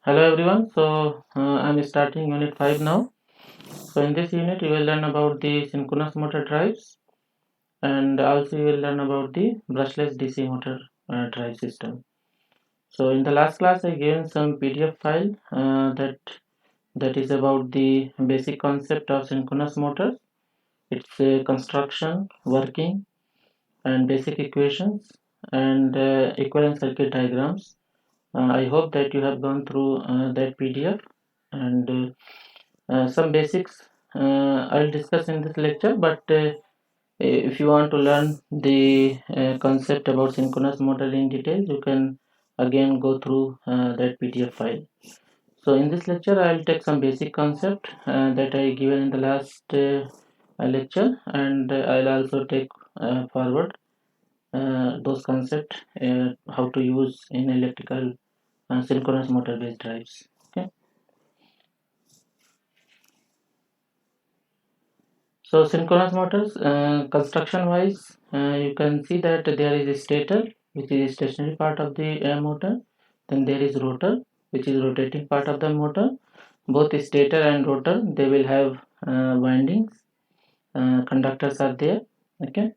Hello everyone. I'm starting unit 5 now. So in this unit you will learn about the synchronous motor drives, and also you will learn about the brushless DC motor drive system. So in the last class I given some PDF file that is about the basic concept of synchronous motors, its construction, working, and basic equations, and equivalent circuit diagrams. I hope that you have gone through that PDF, and some basics I'll discuss in this lecture, but if you want to learn the concept about synchronous motor in detail, you can again go through that PDF file. So in this lecture I'll take some basic concept that I given in the last lecture, and I'll also take forward those concepts how to use in electrical synchronous motor based drives. Okay. So synchronous motors, construction wise, you can see that there is a stator, which is a stationary part of the motor. Then there is rotor, which is rotating part of the motor. Both stator and rotor, they will have windings. Conductors are there. Okay.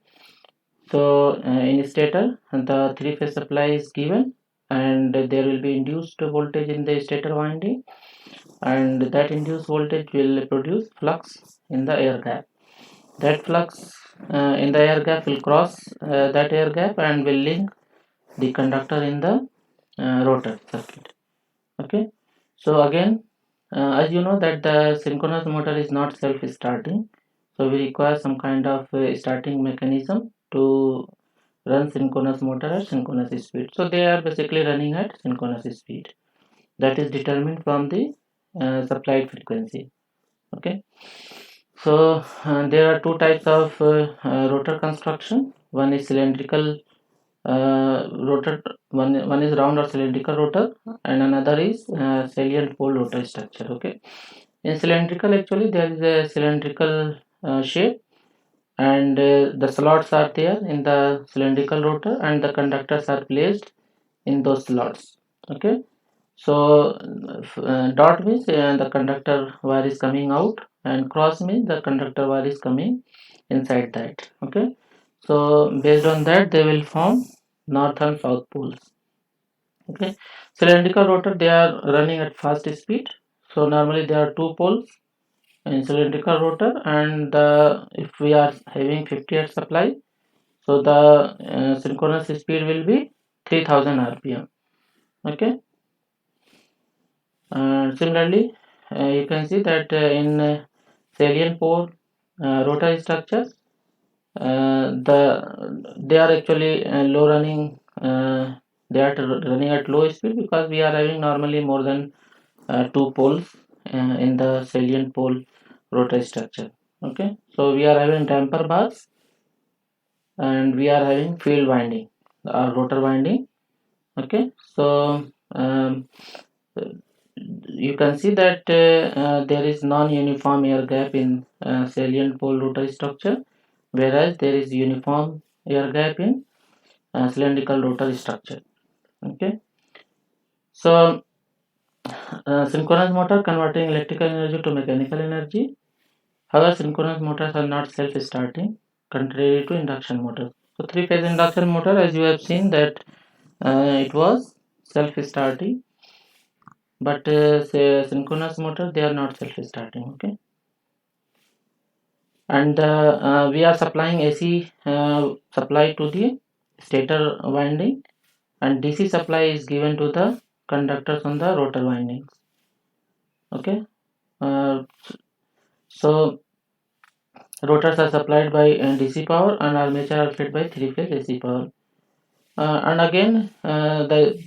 So in stator, the three-phase supply is given, and there will be induced voltage in the stator winding, and that induced voltage will produce flux in the air gap. That flux in the air gap will cross that air gap and will link the conductor in the rotor circuit. Okay. So again, as you know that the synchronous motor is not self-starting, so we require some kind of starting mechanism to run synchronous motor at synchronous speed. So they are basically running at synchronous speed. That is determined from the supplied frequency. Okay. So there are two types of rotor construction. One is cylindrical rotor. One is round or cylindrical rotor, and another is salient pole rotor structure. Okay. In cylindrical, actually, there is a cylindrical shape, and the slots are there in the cylindrical rotor, and the conductors are placed in those slots. Okay. So dot means the conductor wire is coming out, and cross means the conductor wire is coming inside that. Okay. So based on that they will form north and south poles. Okay. Cylindrical rotor, they are running at fast speed. So normally there are two poles in cylindrical rotor, and if we are having 50 hertz supply, so the synchronous speed will be 3000 rpm. Okay. Similarly, you can see that in salient pole rotor structures, they are actually low running. They are running at low speed because we are having normally more than two poles in the salient pole rotor structure. Okay, so we are having damper bars, and we are having field winding, rotor winding. Okay, so you can see that there is non-uniform air gap in salient pole rotor structure, whereas there is uniform air gap in cylindrical rotor structure. Okay, so synchronous motor converting electrical energy to mechanical energy. However, synchronous motors are not self-starting, contrary to induction motors. So three-phase induction motor, as you have seen that it was self-starting, but say synchronous motor, they are not self-starting. Okay, and we are supplying AC supply to the stator winding, and DC supply is given to the conductors on the rotor windings. Okay, uh, so rotors are supplied by DC power, and armature are fed by three-phase AC power. And again, the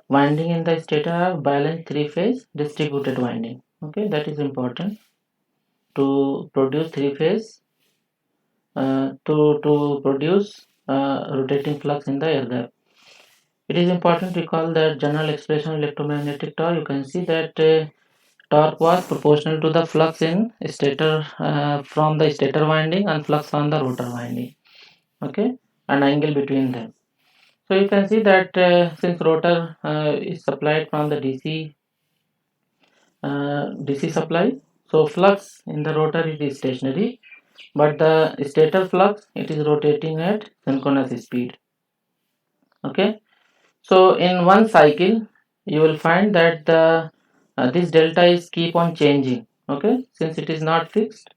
winding in the stator are balanced three-phase distributed winding. Okay, that is important to produce three-phase to produce rotating flux in the air gap. It is important to recall that general expression of electromagnetic torque. You can see that torque was proportional to the flux in stator from the stator winding and flux on the rotor winding. Okay, and angle between them. So you can see that since rotor is supplied from the DC DC supply. So flux in the rotor is stationary, but the stator flux, it is rotating at synchronous speed. Okay, so in one cycle you will find that the this delta is keep on changing. Okay, since it is not fixed,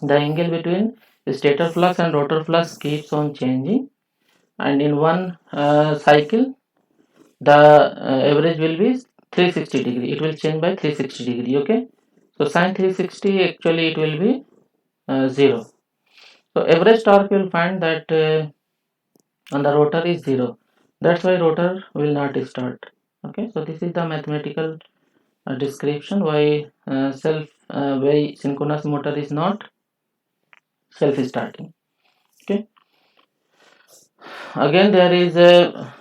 the angle between the stator flux and rotor flux keeps on changing, and in one cycle the average will be 360 degree. It will change by 360 degree. Okay, so sin 360 actually it will be 0. So average torque will find that on the rotor is 0. That's why rotor will not start. Okay, so this is the mathematical description why synchronous motor is not self starting. Okay, again there is a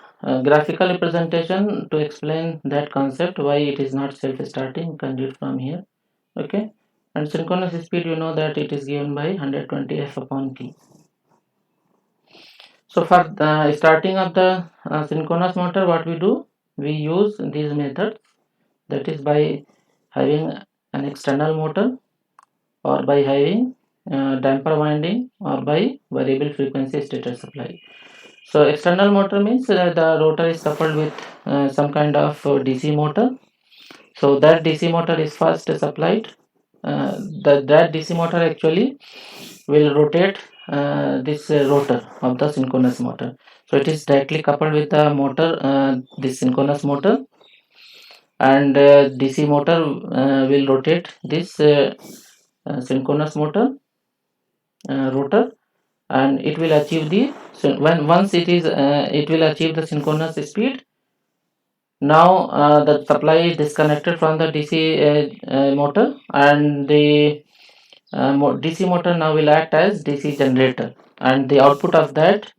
graphical representation to explain that concept why it is not self starting. You can read from here. Okay, and synchronous speed, you know that it is given by 120 f upon t. So for the starting of the synchronous motor, what we do, we use these methods, that is by having an external motor, or by having damper winding, or by variable frequency stator supply. So external motor means the rotor is coupled with some kind of DC motor. So that DC motor is first supplied. That DC motor actually will rotate this rotor of the synchronous motor. So it is directly coupled with the motor, this synchronous motor, and DC motor will rotate this synchronous motor rotor, and it will achieve the when once it will achieve the synchronous speed. Now the supply is disconnected from the DC motor, and the DC motor now will act as DC generator, and the output of that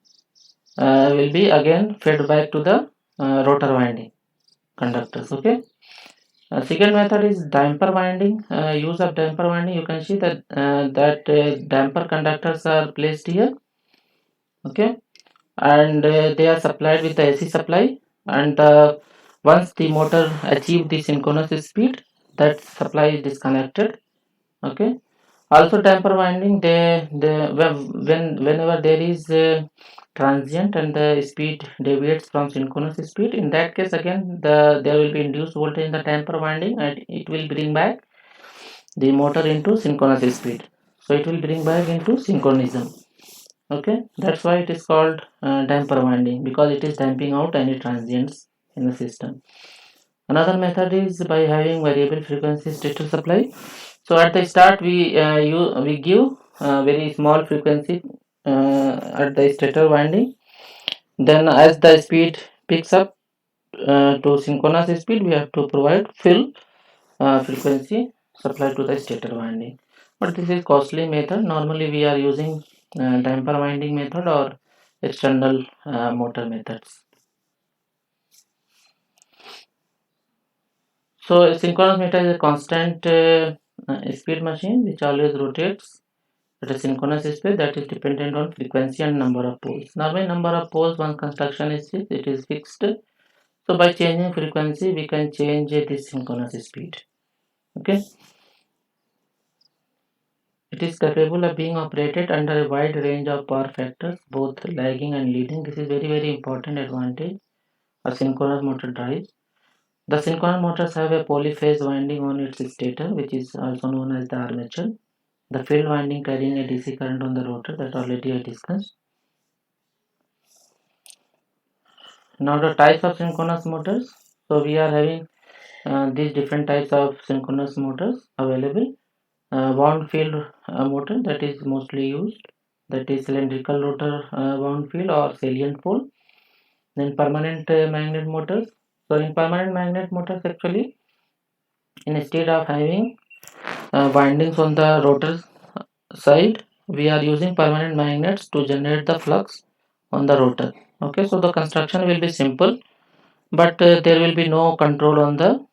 will be again fed back to the rotor winding conductors. Okay. Second method is damper winding. Use of damper winding. You can see that damper conductors are placed here. Okay, and they are supplied with the AC supply. And once the motor achieve the synchronous speed, that supply is disconnected. Okay. Also damper winding, whenever there is a transient and the speed deviates from synchronous speed, in that case again there will be induced voltage in the damper winding, and it will bring back the motor into synchronous speed. So it will bring back into synchronism. Okay, that's why it is called damper winding, because it is damping out any transients in the system. Another method is by having variable frequency stator supply. So at the start we give very small frequency at the stator winding. Then as the speed picks up to synchronous speed, we have to provide full frequency supply to the stator winding. But this is costly method. Normally we are using damper winding method or external motor methods. So a synchronous motor is a constant speed machine which always rotates at a synchronous speed that is dependent on frequency and number of poles. Normally number of poles once construction is fixed, it is fixed. So by changing frequency we can change this synchronous speed. Okay. It is capable of being operated under a wide range of power factors, both lagging and leading. This is very important advantage of synchronous motor drives. The synchronous motors have a polyphase winding on its stator, which is also known as the armature. The field winding carrying a DC current on the rotor, that already I discussed. Now the types of synchronous motors. So we are having these different types of synchronous motors available. Wound field motor, that is mostly used. That is cylindrical rotor wound field or salient pole. Then permanent magnet motors. So in permanent magnet motors, actually, instead of having windings on the rotor side, we are using permanent magnets to generate the flux on the rotor. Okay, so the construction will be simple, but there will be no control on the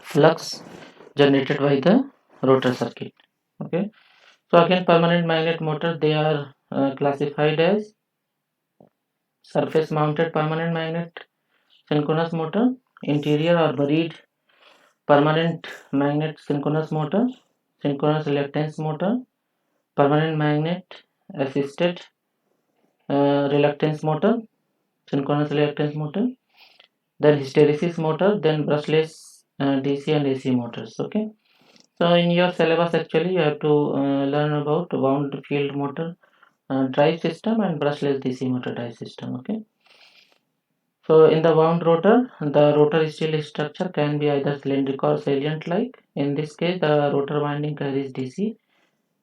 flux generated by the rotor circuit. Okay, so again permanent magnet motor, they are classified as surface mounted permanent magnet synchronous motor, interior or buried permanent magnet synchronous motor, synchronous reluctance motor, permanent magnet assisted reluctance motor, synchronous reluctance motor, then hysteresis motor, then brushless DC and AC motors. Okay, so in your syllabus actually you have to learn about wound field motor drive system and brushless DC motor drive system. Okay, so in the wound rotor, the rotor steel structure can be either cylindrical or salient like. In this case, the rotor winding carries DC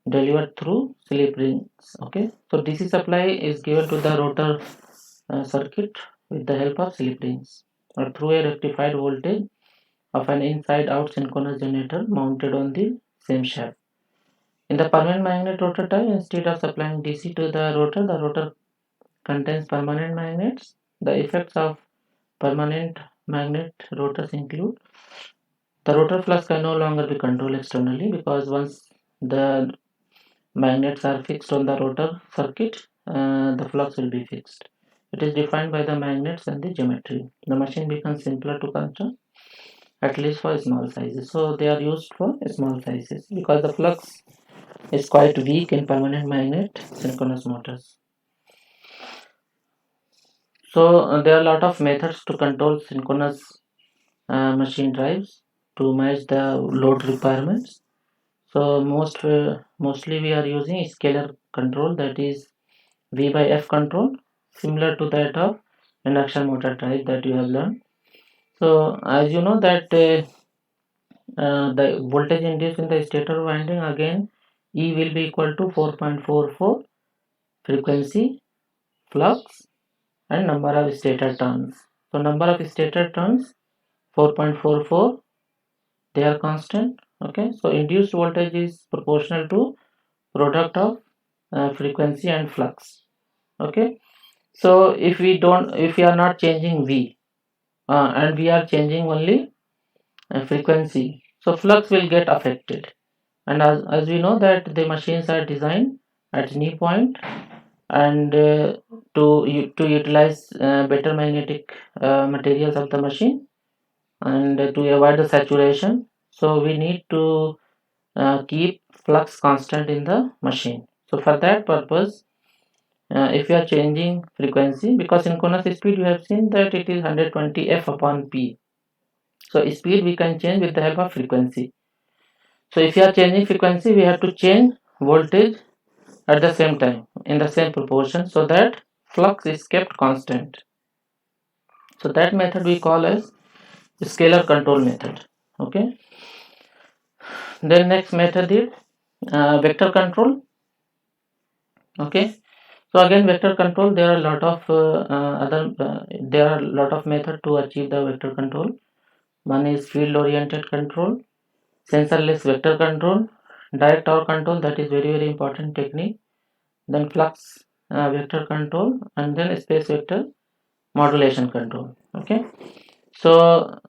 delivered through slip rings. Okay, so DC supply is given to the rotor circuit with the help of slip rings or through a rectified voltage of an inside out synchronous generator mounted on the same shaft. In the permanent magnet rotor type, instead of supplying DC to the rotor contains permanent magnets. The effects of permanent magnet rotors include the rotor flux can no longer be controlled externally because once the magnets are fixed on the rotor circuit, the flux will be fixed. It is defined by the magnets and the geometry. The machine becomes simpler to construct, at least for small sizes. So they are used for small sizes because the flux is quite weak in permanent magnet synchronous motors. So there are a lot of methods to control synchronous machine drives to match the load requirements. So mostly we are using scalar control, that is V by F control, similar to that of induction motor drive that you have learned. So as you know that the voltage induced in the stator winding, again E will be equal to 4.44 frequency, flux and number of stator turns. So number of stator turns 4.44, they are constant. Okay, so induced voltage is proportional to product of frequency and flux. Okay, so if we are not changing V and we are changing only frequency, so flux will get affected. And as we know that the machines are designed at knee point and to utilize better magnetic materials of the machine and to avoid the saturation, so we need to keep flux constant in the machine. So for that purpose, if you are changing frequency, because synchronous speed you have seen that it is 120 f upon p, so speed we can change with the help of frequency. So if you are changing frequency, we have to change voltage at the same time in the same proportion so that flux is kept constant. So that method we call as scalar control method. Okay, then next method is vector control. Okay, so again vector control, there are a lot of there are a lot of method to achieve the vector control. One is field oriented control, sensorless vector control, direct torque control, that is very important technique, then flux vector control, and then space vector modulation control. Okay, so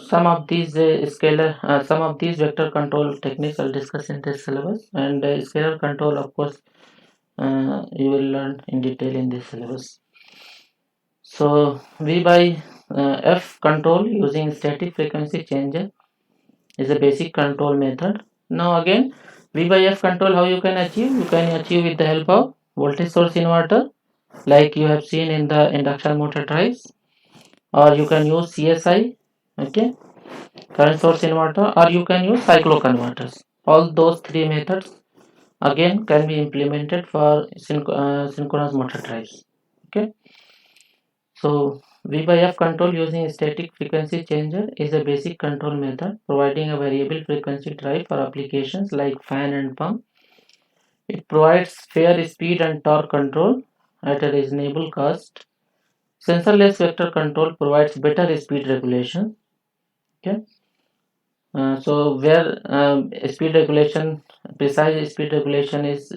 some of these vector control techniques I'll discuss in this syllabus, and scalar control of course you will learn in detail in this syllabus. So V by F control using static frequency changer is a basic control method. Now again, V by F control, how you can achieve? You can achieve with the help of voltage source inverter, like you have seen in the induction motor drives, or you can use CSI, okay, current source inverter, or you can use cyclo converters. All those three methods again can be implemented for synchronous motor drives. Okay, so V by F control using static frequency changer is a basic control method providing a variable frequency drive for applications like fan and pump. It provides fair speed and torque control at a reasonable cost. Sensorless vector control provides better speed regulation. Okay, so where speed regulation, precise speed regulation is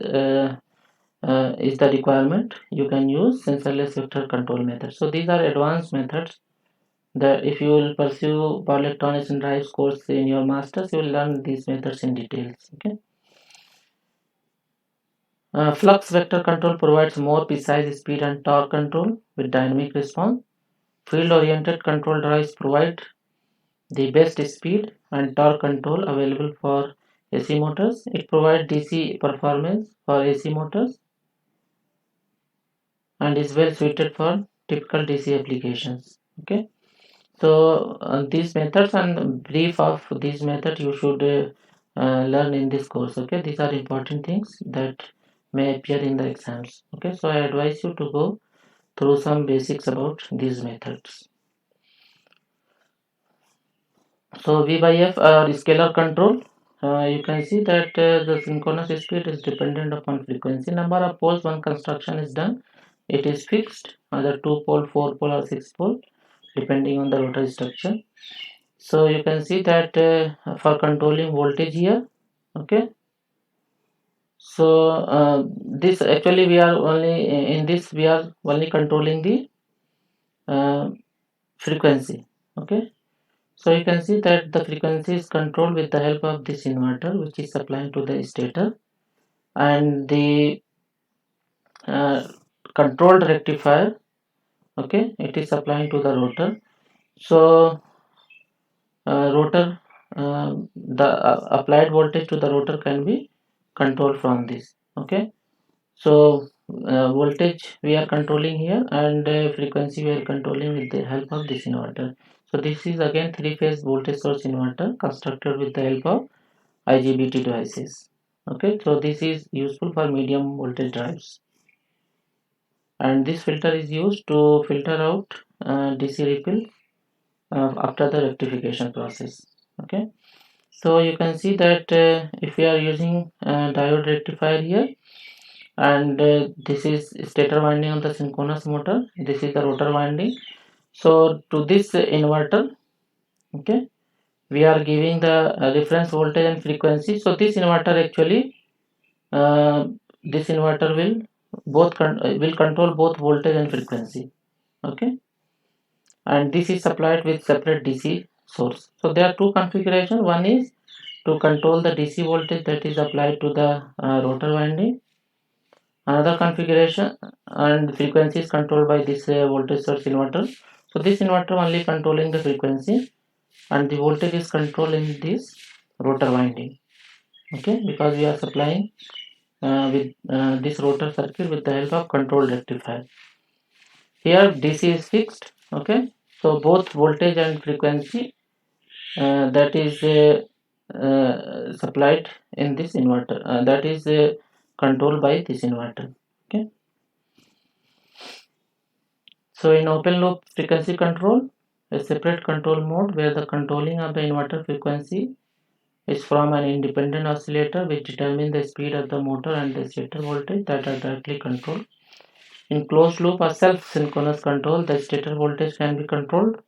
the requirement, you can use sensorless vector control method. So these are advanced methods that if you will pursue power electronics and drives course in your masters, you will learn these methods in details. Okay, flux vector control provides more precise speed and torque control with dynamic response. Field oriented control drives provide the best speed and torque control available for AC motors. It provides DC performance for AC motors and is well suited for typical DC applications. Okay, so these methods and brief of these methods you should learn in this course. Okay, these are important things that may appear in the exams. Okay, so I advise you to go through some basics about these methods. So V by F or scalar control, you can see that the synchronous speed is dependent upon frequency. Number of poles one construction is done, it is fixed, either 2 pole, 4 pole or 6 pole depending on the rotor structure. So you can see that for controlling voltage here. Okay, so this actually we are only in this we are only controlling the frequency. Okay, so you can see that the frequency is controlled with the help of this inverter which is supplying to the stator, and the uh, controlled rectifier, okay, it is supplying to the rotor. So rotor the applied voltage to the rotor can be controlled from this. Okay, so voltage we are controlling here, and frequency we are controlling with the help of this inverter. So this is again three-phase voltage source inverter constructed with the help of IGBT devices. Okay, so this is useful for medium voltage drives, and this filter is used to filter out DC ripple after the rectification process. Okay, so you can see that if we are using diode rectifier here, and this is stator winding on the synchronous motor, this is the rotor winding. So to this inverter, okay, we are giving the reference voltage and frequency. So this inverter actually this inverter will control both voltage and frequency. Okay, and this is supplied with separate DC source. So there are two configurations. One is to control the DC voltage that is applied to the rotor winding. Another configuration and frequency is controlled by this voltage source inverter. So this inverter only controlling the frequency, and the voltage is controlled in this rotor winding. Okay, because we are supplying with this rotor circuit with the help of control rectifier. Here DC is fixed. Okay, so both voltage and frequency that is supplied in this inverter, that is controlled by this inverter. Okay, so in open loop frequency control, a separate control mode where the controlling of the inverter frequency is from an independent oscillator which determines the speed of the motor and the stator voltage that are directly controlled. In closed loop or self-synchronous control, the stator voltage can be controlled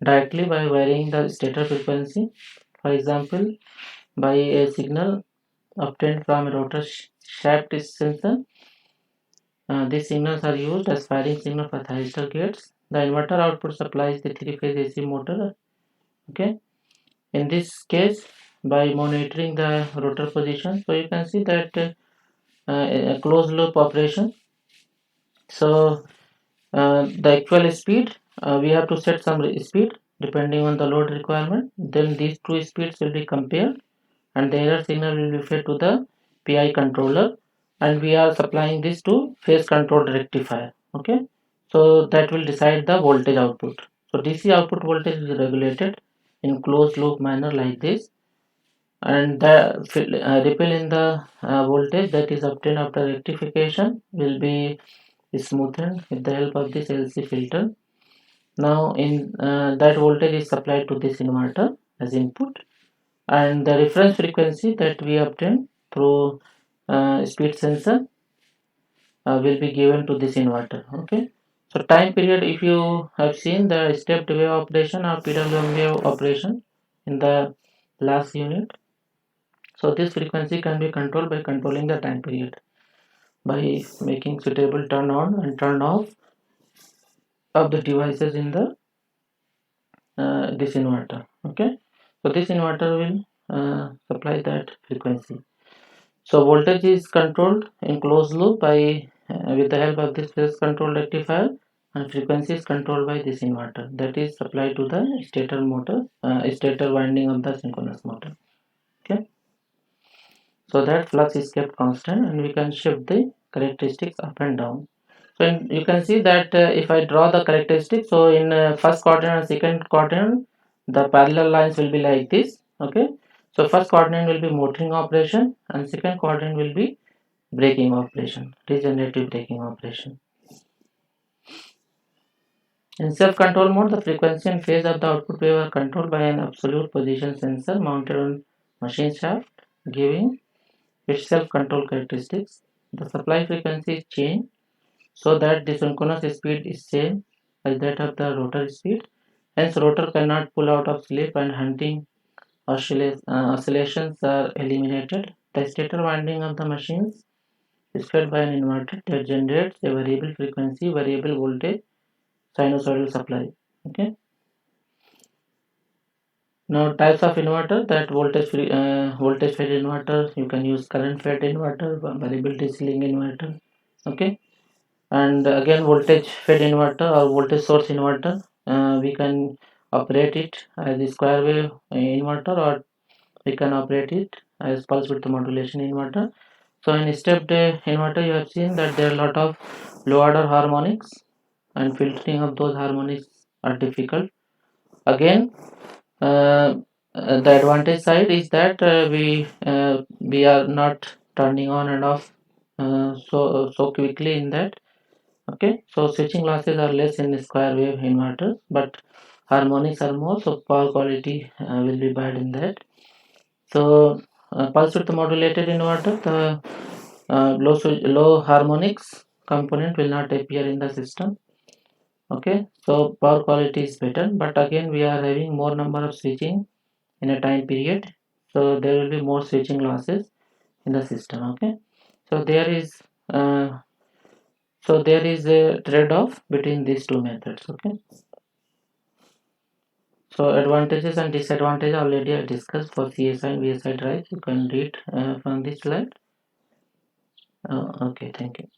directly by varying the stator frequency. For example, by a signal obtained from a rotor shaft sensor. These signals are used as firing signal for thyristor gates. The inverter output supplies the three-phase AC motor. Okay. In this case, by monitoring the rotor position, so you can see that a closed loop operation. So the actual speed, we have to set some speed depending on the load requirement. Then these two speeds will be compared, and the error signal will be fed to the PI controller, and we are supplying this to phase controlled rectifier. Okay, so that will decide the voltage output. So DC output voltage is regulated in closed loop manner like this, and the ripple in the voltage that is obtained after rectification will be smoothened with the help of this LC filter. Now in that voltage is supplied to this inverter as input, and the reference frequency that we obtain through speed sensor will be given to this inverter. Okay, so time period, if you have seen the stepped wave operation or PWM wave operation in the last unit, so this frequency can be controlled by controlling the time period by making suitable turn on and turn off of the devices in the this inverter. Okay, so this inverter will supply that frequency. So voltage is controlled in closed loop by with the help of this phase control rectifier, and frequency is controlled by this inverter that is supplied to the stator motor, stator winding of the synchronous motor. Okay, so that flux is kept constant and we can shift the characteristics up and down. So you can see that if I draw the characteristics, so in first quadrant and second quadrant the parallel lines will be like this. Okay, so first quadrant will be motoring operation and second quadrant will be braking operation, regenerative braking operation. In self-control mode, the frequency and phase of the output wave are controlled by an absolute position sensor mounted on machine shaft, giving its self-control characteristics. The supply frequency is changed so that the synchronous speed is same as that of the rotor speed. Hence, rotor cannot pull out of sleep and hunting oscillations are eliminated. The stator winding of the machines is fed by an inverter that generates a variable frequency, variable voltage sinusoidal supply. Okay. Now types of inverter, that voltage fed inverter, you can use current fed inverter, variable DC link inverter. Okay, and again voltage fed inverter or voltage source inverter, we can operate it as a square wave inverter or we can operate it as pulse width modulation inverter. So in stepped inverter you have seen that there are a lot of low order harmonics and filtering of those harmonics are difficult. Again, the advantage side is that we are not turning on and off so quickly in that. Okay, so switching losses are less in square wave inverters, but harmonics are more, so power quality will be bad in that. So pulse width modulated inverter, the low harmonics component will not appear in the system. Okay, so power quality is better, but again we are having more number of switching in a time period, so there will be more switching losses in the system. Okay, so uh, there is a trade-off between these two methods. Okay, so advantages and disadvantages already I discussed for CSI and VSI drives. You can read from this slide. Okay, thank you.